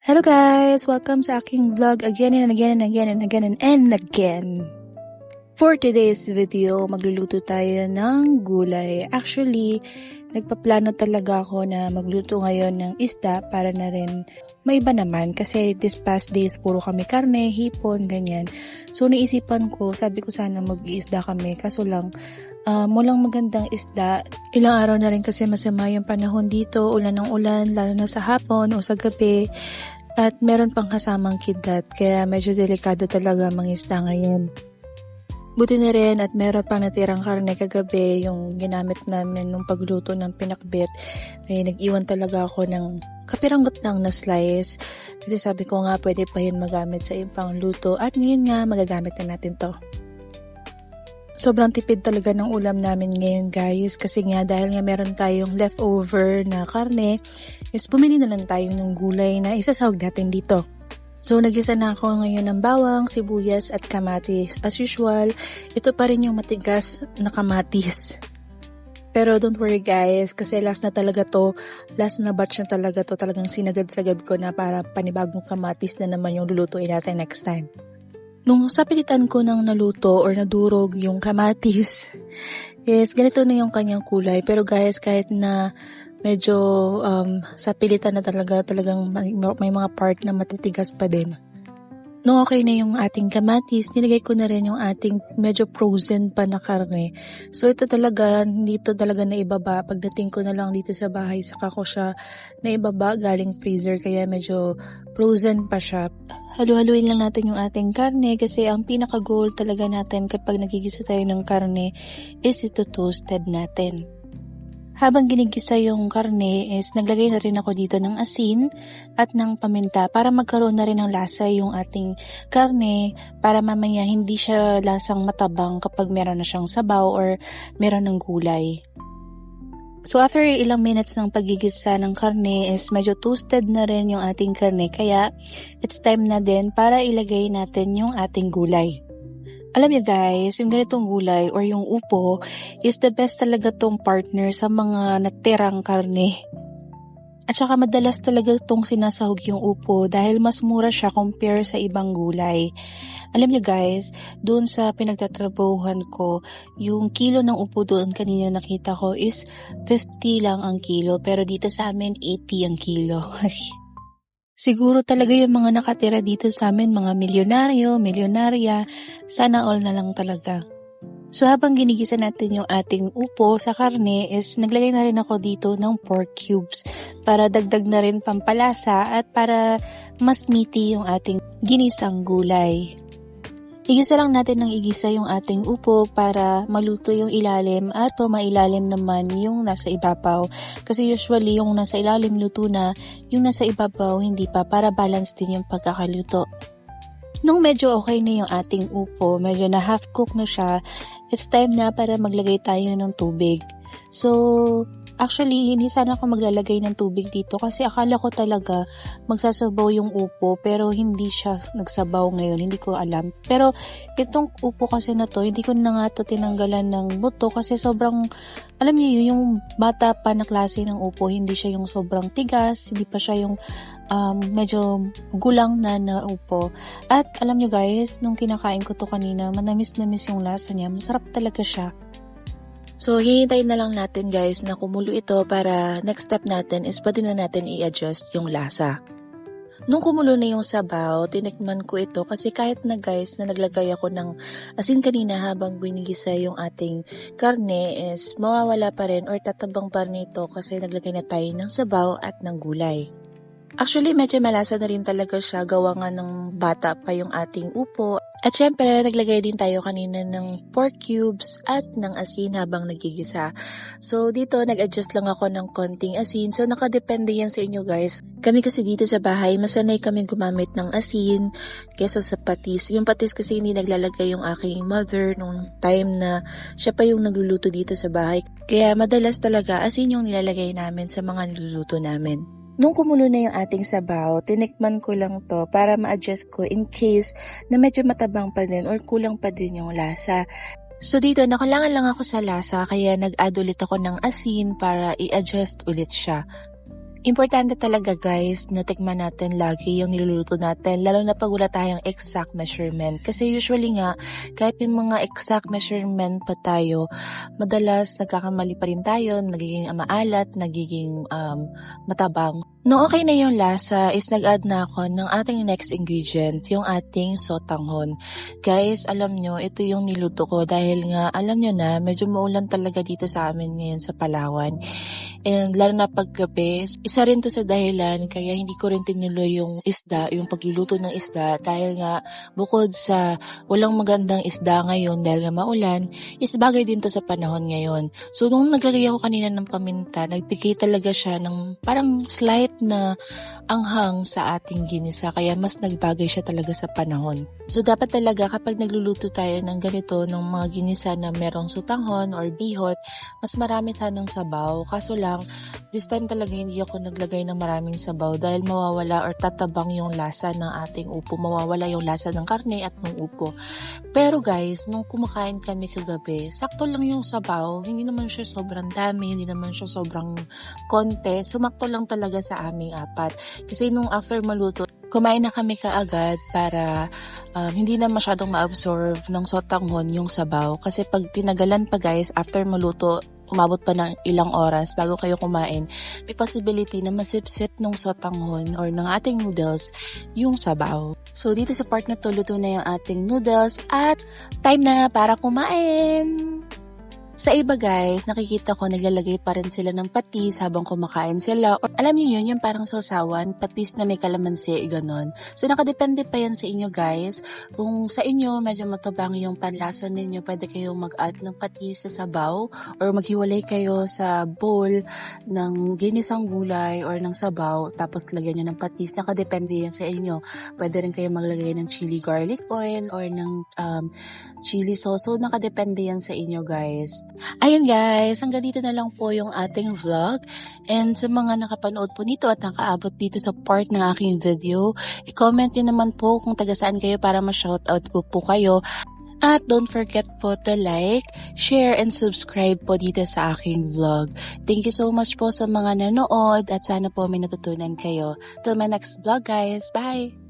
Hello guys! Welcome sa aking vlog again and again and again and again and again. For today's video, magluluto tayo ng gulay. Actually, nagpaplano talaga ako na magluto ngayon ng isda para na rin may iba naman kasi this past days puro kami karne, hipon, ganyan. So naisipan ko, sabi ko sana mag-iisda kami kaso lang walang magandang isda. Ilang araw na rin kasi masama yung panahon dito, ulan ng ulan, lalo na sa hapon o sa gabi. At meron pang kasamang kidlat, kaya medyo delikado talaga mangisda ngayon. Buti na rin at meron pang natirang karne kagabi yung ginamit namin nung pagluto ng pinakbit. Kaya nag-iwan talaga ako ng kapiranggot lang na slice. Kasi sabi ko nga pwede pa yun magamit sa ibang luto at ngayon nga magagamit na natin to. Sobrang tipid talaga ng ulam namin ngayon guys kasi nga dahil nga meron tayong leftover na karne is bumili na lang tayo ng gulay na isasahog natin dito. So nagisa na ako ngayon ng bawang, sibuyas at kamatis. As usual, ito pa rin yung matigas na kamatis. Pero don't worry guys kasi last na batch na talaga to, talagang sinagad-sagad ko na para panibagong kamatis na naman yung lulutuin natin next time. Nung sapilitan ko ng naluto or nadurog yung kamatis, is ganito na yung kanyang kulay. Pero guys, kahit na medyo sapilitan na talagang may mga part na matitigas pa din. Nung okay na yung ating kamatis, nilagay ko na rin yung ating medyo frozen pa na karne. So ito talaga, hindi ito talaga naibaba. Pagdating ko na lang dito sa bahay, saka ko siya naibaba galing freezer kaya medyo frozen pa siya. Halu-haluin lang natin yung ating karne kasi ang pinaka-goal talaga natin kapag nagigisa tayo ng karne is ito toasted natin. Habang ginigisa yung karne is naglagay na rin ako dito ng asin at ng paminta para magkaroon na rin ng lasa yung ating karne para mamaya hindi siya lasang matabang kapag meron na siyang sabaw or meron ng gulay. So after ilang minutes ng pagigisa ng karne is medyo toasted na rin yung ating karne kaya it's time na din para ilagay natin yung ating gulay. Alam niyo guys, yung ganitong gulay or yung upo is the best talaga tong partner sa mga natirang karne. At saka madalas talaga tong sinasahog yung upo dahil mas mura siya compare sa ibang gulay. Alam niyo guys, doon sa pinagtatrabahuhan ko, yung kilo ng upo doon kanina nakita ko is 50 lang ang kilo pero dito sa amin 80 ang kilo. Siguro talaga yung mga nakatira dito sa amin, mga milyonaryo, milyonarya, sana all na lang talaga. So habang ginigisa natin yung ating upo sa karne is naglagay na rin ako dito ng pork cubes para dagdag na rin pampalasa at para mas meaty yung ating ginisang gulay. Igisa lang natin ng igisa yung ating upo para maluto yung ilalim at mailalim naman yung nasa ibabaw. Kasi usually yung nasa ilalim luto na, yung nasa ibabaw hindi pa para balance din yung pagkakaluto. Nung medyo okay na yung ating upo, medyo na half cook na siya, it's time na para maglagay tayo ng tubig. So actually, hindi sana ako maglalagay ng tubig dito kasi akala ko talaga magsasabaw yung upo pero hindi siya nagsabaw ngayon, hindi ko alam. Pero itong upo kasi na to, hindi ko na nga to tinanggalan ng buto kasi sobrang, alam niyo yung bata pa na klase ng upo, hindi siya yung sobrang tigas, hindi pa siya yung medyo gulang na upo. At alam niyo guys, nung kinakain ko to kanina, manamis-namis yung lasa niya, masarap talaga siya. So, hihintayin na lang natin guys na kumulo ito para next step natin is pwede na natin i-adjust yung lasa. Nung kumulo na yung sabaw, tinikman ko ito kasi kahit na guys na naglagay ako ng asin kanina habang binigisa yung ating karne is mawawala pa rin or tatabang pa rin ito kasi naglagay na tayo ng sabaw at ng gulay. Actually, medyo malasa na rin talaga siya gawa nga ng bata pa yung ating upo. At syempre, naglagay din tayo kanina ng pork cubes at ng asin habang nagigisa. So dito, nag-adjust lang ako ng konting asin. So nakadepende yan sa inyo guys. Kami kasi dito sa bahay, masanay kami gumamit ng asin kesa sa patis. Yung patis kasi hindi naglalagay yung aking mother nung time na siya pa yung nagluluto dito sa bahay. Kaya madalas talaga asin yung nilalagay namin sa mga niluluto namin. Nung kumulo na yung ating sabaw, tinikman ko lang to para ma-adjust ko in case na medyo matabang pa din or kulang pa din yung lasa. So dito, nakulangan lang ako sa lasa kaya nag-add ulit ako ng asin para i-adjust ulit siya. Importante talaga guys na tikman natin lagi yung niluluto natin, lalo na pag wala tayong exact measurement. Kasi usually nga, kahit yung mga exact measurement pa tayo, madalas nagkakamali pa rin tayo, nagiging maalat, nagiging matabang. No, okay na yung lasa is nag-add na ako ng ating next ingredient, yung ating sotanghon. Guys, alam nyo, ito yung niluto ko dahil nga, alam nyo na, medyo maulan talaga dito sa amin ngayon sa Palawan. And lalo na paggabi, isa rin to sa dahilan kaya hindi ko rin tinuloy yung isda, yung pagluluto ng isda dahil nga bukod sa walang magandang isda ngayon dahil nga maulan, is bagay din to sa panahon ngayon. So nung naglagay ako kanina ng paminta, nagbigay talaga siya ng parang slight na anghang sa ating ginisa kaya mas nagbagay siya talaga sa panahon. So dapat talaga kapag nagluluto tayo ng ganito, ng mga ginisa na merong sutanghon or bihot, mas marami sanang sabaw. Kaso lang, this time talaga hindi ako naglagay ng maraming sabaw dahil mawawala or tatabang yung lasa ng ating upo. Mawawala yung lasa ng karne at ng upo. Pero guys, nung kumakain kami kagabi, sakto lang yung sabaw. Hindi naman siya sobrang dami, hindi naman siya sobrang konti. Sumakto lang talaga sa aming apat. Kasi nung after maluto, kumain na kami kaagad para hindi na masyadong ma-absorb ng sotanghon yung sabaw. Kasi pag tinagalan pa guys, after maluto, umabot pa ng ilang oras bago kayo kumain, may possibility na masipsip ng sotanghon or ng ating noodles yung sabaw. So dito sa part na to, luto na yung ating noodles at time na para kumain! Sa iba guys, nakikita ko naglalagay pa rin sila ng patis habang kumakain sila. Or alam niyo yun, yung parang sausawan, patis na may kalamansi, ganon. So nakadepende pa yan sa inyo guys. Kung sa inyo medyo matabang yung panlasa ninyo, pwede kayong mag-add ng patis sa sabaw or maghiwalay kayo sa bowl ng ginisang gulay or ng sabaw tapos lagyan nyo ng patis. Nakadepende yan sa inyo. Pwede rin kayo maglagay ng chili garlic oil or ng chili sauce. So nakadepende yan sa inyo guys. Ayun guys, hanggang dito na lang po yung ating vlog. And sa mga nakapanood po nito at nakaabot dito sa part ng aking video, i-comment nyo naman po kung taga saan kayo para ma-shoutout ko po kayo. At don't forget po to like, share, and subscribe po dito sa aking vlog. Thank you so much po sa mga nanood at sana po may natutunan kayo. Till my next vlog guys, bye!